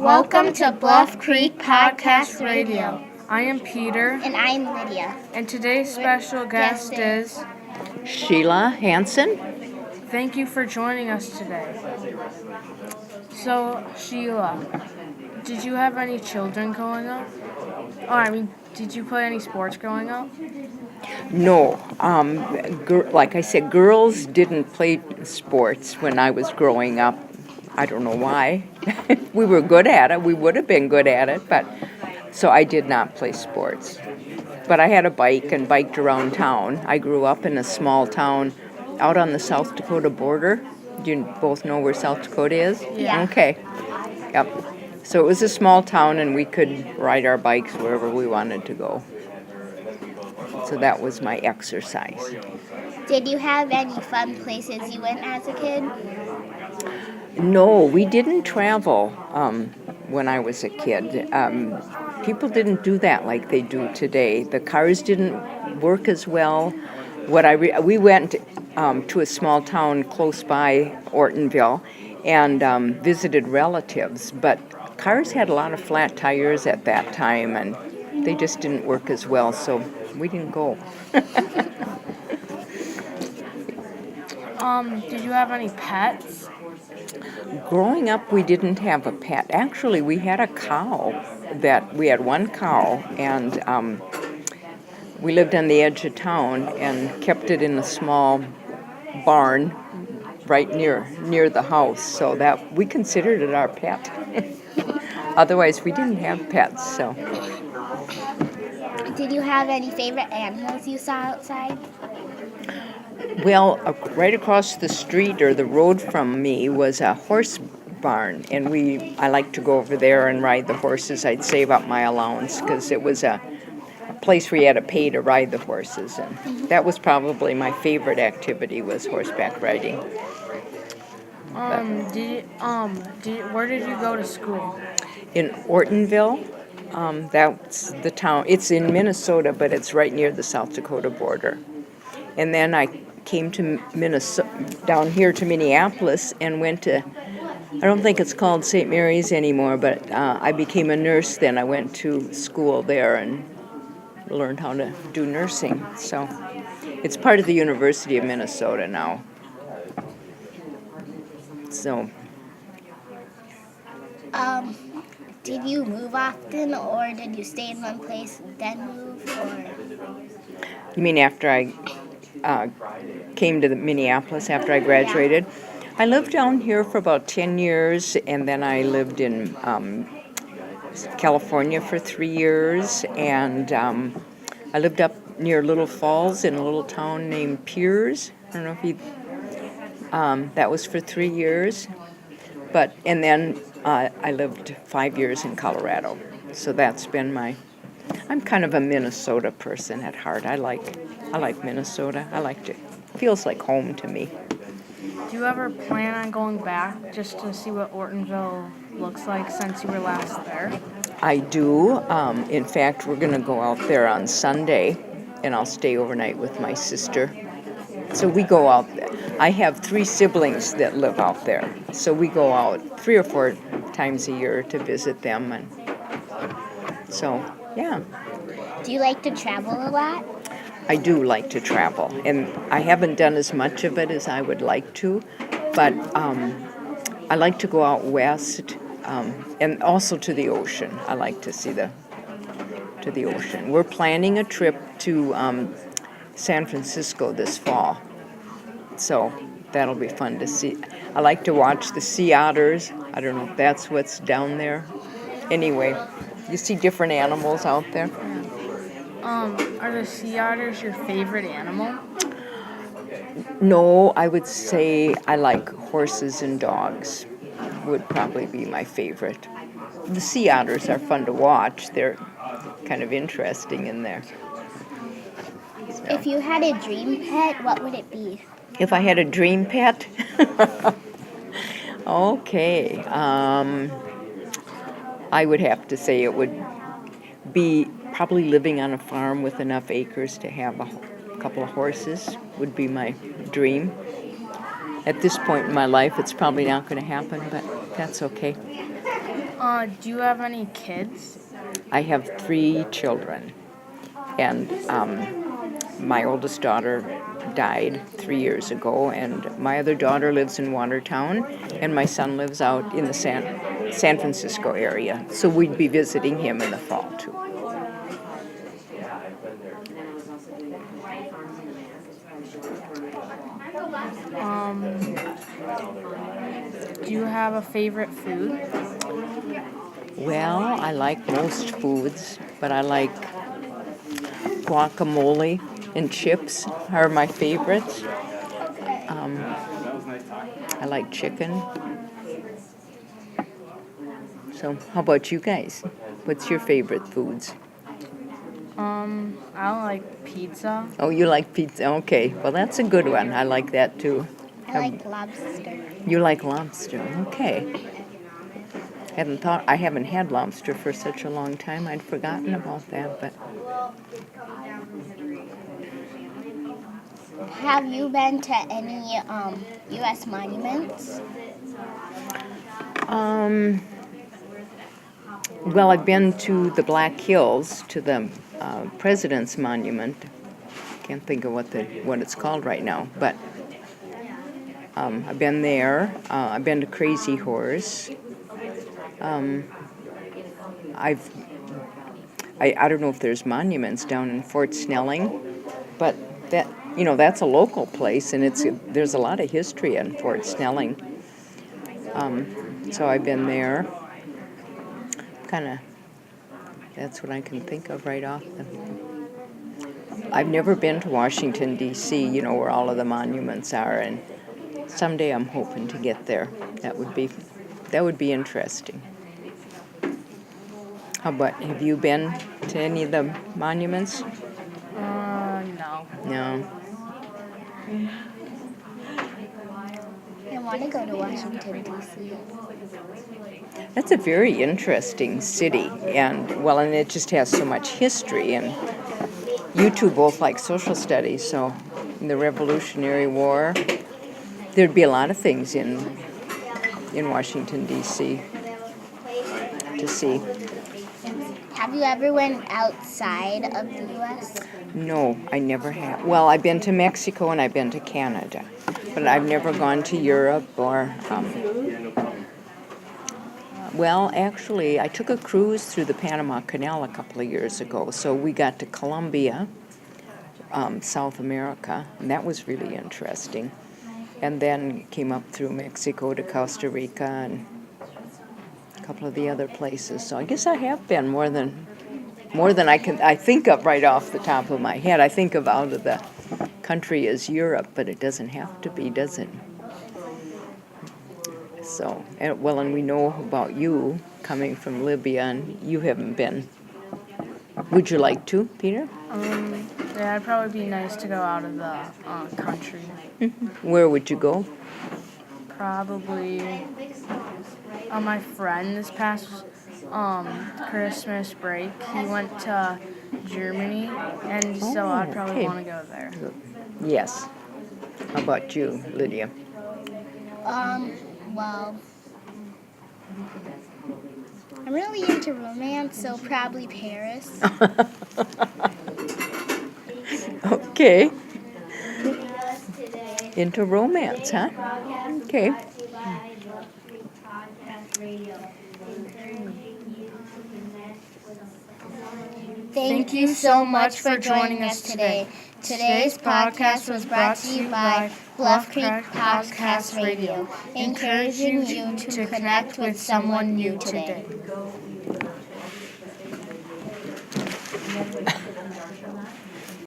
Welcome to Bluff Creek Podcast Radio. I am Peter, And I'm Lydia. and today's special guest is. Sheila Hanson. Thank you for joining us today. So, Sheila, did you have any children growing up? Did you play any sports growing up? No, like I said, girls didn't play sports when I was growing up. I don't know why. We were good at it. We would have been good at it, but so I did not play sports. But I had a bike and biked around town. I grew up in a small town out on the South Dakota border. Do you both know where South Dakota is? Yeah. Okay. Yep. So it was a small town, and we could ride our bikes wherever we wanted to go. So that was my exercise. Did you have any fun places you went as a kid? No, we didn't travel when I was a kid. People didn't do that like they do today. The cars didn't work as well. We went to a small town close by Ortonville and visited relatives, but cars had a lot of flat tires at that time, and they just didn't work as well, so we didn't go. Did you have any pets? Growing up, we didn't have a pet. Actually, we had a cow. We had one cow, and we lived on the edge of town and kept it in a small barn right near the house, so that we considered it our pet. Otherwise, we didn't have pets. So, Did you have any favorite animals you saw outside? well, right across the street or the road from me was a horse barn, and I liked to go over there and ride the horses. I'd save up my allowance because it was a place where you had to pay to ride the horses, and that was probably my favorite activity, was horseback riding. Where did you go to school? In Ortonville, that's the town. It's in Minnesota, but it's right near the South Dakota border. And then I came to Minnesota, down here to Minneapolis, and went to, I don't think it's called St. Mary's anymore, but I became a nurse then. I went to school there and learned how to do nursing. So it's part of the University of Minnesota now. So. Did you move often, or did you stay in one place then move, or? You mean after I came to Minneapolis after I graduated? I lived down here for about 10 years, and then I lived in California for 3 years, and I lived up near Little Falls in a little town named Piers. I don't know if that was for 3 years. And then I lived 5 years in Colorado. So that's been I'm kind of a Minnesota person at heart. I like Minnesota. Feels like home to me. Do you ever plan on going back just to see what Ortonville looks like since you were last there? I do. In fact, we're going to go out there on Sunday, and I'll stay overnight with my sister. So we go out there. I have 3 siblings that live out there. So we go out 3 or 4 times a year to visit them. And so, yeah. Do you like to travel a lot? I do like to travel. And I haven't done as much of it as I would like to. But I like to go out west and also to the ocean. I like to see to the ocean. We're planning a trip to San Francisco this fall. So that'll be fun to see. I like to watch the sea otters. I don't know if that's what's down there. Anyway, you see different animals out there. Are the sea otters your favorite animal? No, I would say I like horses and dogs. Would probably be my favorite. The sea otters are fun to watch. They're kind of interesting in there. So. If you had a dream pet, what would it be? If I had a dream pet? Okay. I would have to say it would be probably living on a farm with enough acres to have a couple of horses would be my dream. At this point in my life, it's probably not going to happen, but that's okay. Do you have any kids? I have 3 children, and my oldest daughter died 3 years ago, and my other daughter lives in Watertown, and my son lives out in the San Francisco area. So we'd be visiting him in the fall too. Do you have a favorite food? Well, I like most foods, but I like guacamole and chips are my favorites. I like chicken. So, how about you guys? What's your favorite foods? I like pizza. Oh, you like pizza? Okay, well, that's a good one. I like that too. I like lobster. You like lobster? Okay. I haven't had lobster for such a long time. I'd forgotten about that, but Have you been to any U.S. monuments? well, I've been to the Black Hills, to the President's Monument. Can't think of what it's called right now, but I've been there. I've been to Crazy Horse. I don't know if there's monuments down in Fort Snelling, but that's a local place, and there's a lot of history in Fort Snelling. So I've been there. That's what I can think of right off. I've never been to Washington, D.C., where all of the monuments are, and someday I'm hoping to get there. That would be interesting. Have you been to any of the monuments? No. No. I want to go to Washington, D.C. That's a very interesting city, and it just has so much history, and you two both like social studies, so in the Revolutionary War, there'd be a lot of things in Washington, D.C. to see. Have you ever went outside of the U.S.? No, I never have. Well, I've been to Mexico and I've been to Canada, but I've never gone to Europe or... Well, actually, I took a cruise through the Panama Canal a couple of years ago, so we got to Colombia, South America, and that was really interesting. And then came up through Mexico to Costa Rica and a couple of the other places. So I guess I have been more than I think of right off the top of my head. I think of out of the country as Europe, but it doesn't have to be, does it? So, and we know about you coming from Libya, and you haven't been. Would you like to, Peter? Yeah, it'd probably be nice to go out of the country. Where would you go? Probably my friend this past Christmas break, he went to Germany, and so I'd probably want to go there. Yes. How about you, Lydia? Well, I'm really into romance, so probably Paris. Okay. Into romance, huh? Okay. Thank you so much for joining us today. Today's podcast was brought to you by Bluff Creek Podcast Radio, encouraging you to connect with someone new today.